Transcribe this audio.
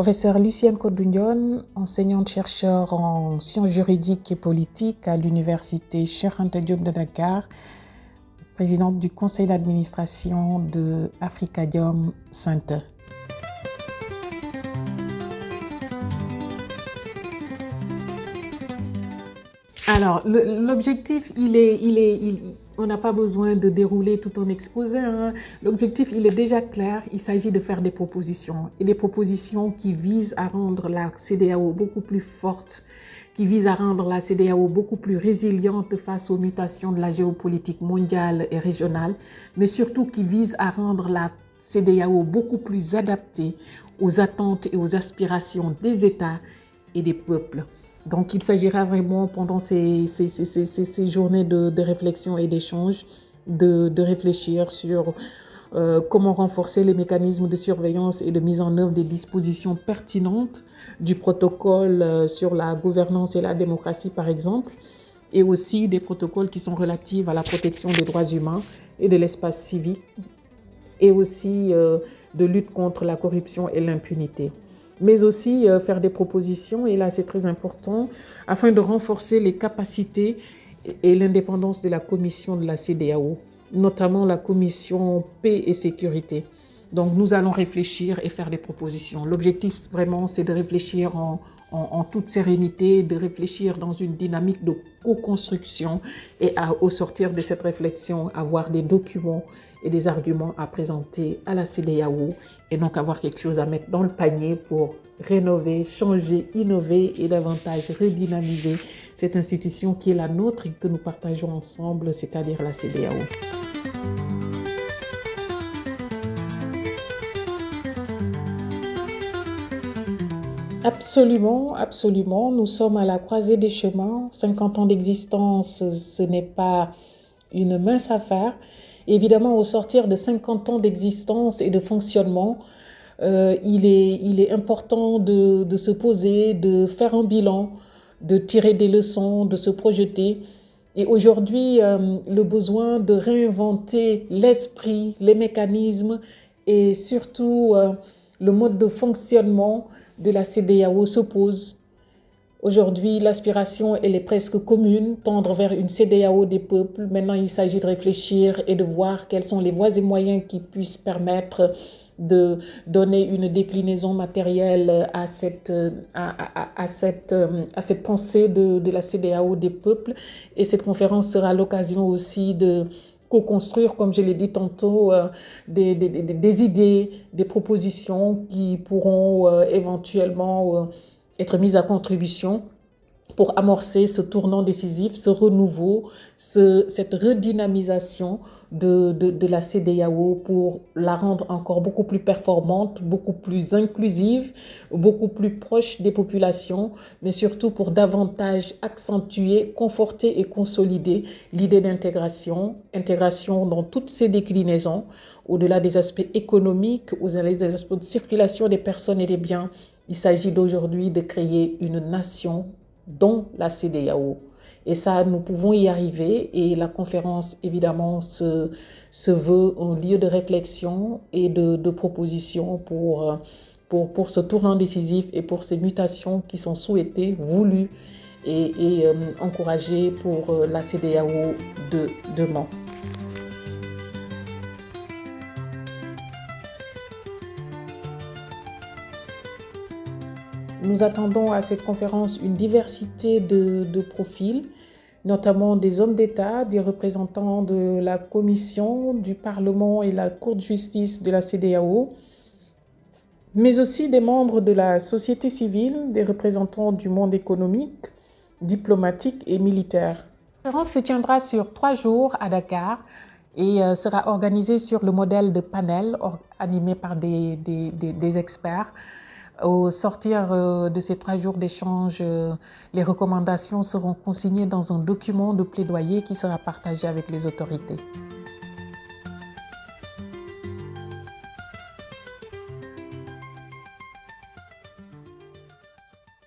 Professeur Lucienne Kodounione, enseignante-chercheur en sciences juridiques et politiques à l'université Cheikh Anta Diop de Dakar, présidente du conseil d'administration de Afrikadiom Center. Alors, l'objectif, on n'a pas besoin de dérouler tout en exposé. L'objectif, il est déjà clair. Il s'agit de faire des propositions. Et des propositions qui visent à rendre la CEDEAO beaucoup plus forte, qui visent à rendre la CEDEAO beaucoup plus résiliente face aux mutations de la géopolitique mondiale et régionale, mais surtout qui visent à rendre la CEDEAO beaucoup plus adaptée aux attentes et aux aspirations des États et des peuples. Donc, il s'agira vraiment, pendant ces journées de réflexion et d'échange, de réfléchir sur comment renforcer les mécanismes de surveillance et de mise en œuvre des dispositions pertinentes du protocole sur la gouvernance et la démocratie, par exemple, et aussi des protocoles qui sont relatifs à la protection des droits humains et de l'espace civique, et aussi de lutte contre la corruption et l'impunité. Mais aussi faire des propositions, et là c'est très important, afin de renforcer les capacités et l'indépendance de la commission de la CEDEAO, notamment la commission paix et sécurité. Donc nous allons réfléchir et faire des propositions. L'objectif vraiment c'est de réfléchir en toute sérénité, de réfléchir dans une dynamique de co-construction et au sortir de cette réflexion, avoir des documents et des arguments à présenter à la CEDEAO et donc avoir quelque chose à mettre dans le panier pour rénover, changer, innover et davantage redynamiser cette institution qui est la nôtre et que nous partageons ensemble, c'est-à-dire la CEDEAO. Absolument, absolument. Nous sommes à la croisée des chemins. 50 ans d'existence, ce n'est pas une mince affaire. Évidemment, au sortir de 50 ans d'existence et de fonctionnement, il est important de se poser, de faire un bilan, de tirer des leçons, de se projeter. Et aujourd'hui, le besoin de réinventer l'esprit, les mécanismes et surtout le mode de fonctionnement de la CEDEAO se pose. Aujourd'hui, l'aspiration, elle est presque commune, tendre vers une CEDEAO des peuples. Maintenant, il s'agit de réfléchir et de voir quelles sont les voies et moyens qui puissent permettre de donner une déclinaison matérielle à cette pensée de la CEDEAO des peuples. Et cette conférence sera l'occasion aussi de co-construire, comme je l'ai dit tantôt, des idées, des propositions qui pourront éventuellement être mises à contribution pour amorcer ce tournant décisif, ce renouveau, cette redynamisation de la CEDEAO pour la rendre encore beaucoup plus performante, beaucoup plus inclusive, beaucoup plus proche des populations, mais surtout pour davantage accentuer, conforter et consolider l'idée d'intégration, intégration dans toutes ses déclinaisons, au-delà des aspects économiques, au-delà des aspects de circulation des personnes et des biens. Il s'agit d'aujourd'hui de créer une nation dont la CEDEAO. Et ça, nous pouvons y arriver et la conférence, évidemment, se veut un lieu de réflexion et de proposition pour ce tournant décisif et pour ces mutations qui sont souhaitées, voulues et encouragées pour la CEDEAO de demain. Nous attendons à cette conférence une diversité de profils, notamment des hommes d'État, des représentants de la Commission, du Parlement et la Cour de justice de la CEDEAO, mais aussi des membres de la société civile, des représentants du monde économique, diplomatique et militaire. La conférence se tiendra sur 3 jours à Dakar et sera organisée sur le modèle de panel animé par des experts. Au sortir de ces 3 jours d'échange, les recommandations seront consignées dans un document de plaidoyer qui sera partagé avec les autorités.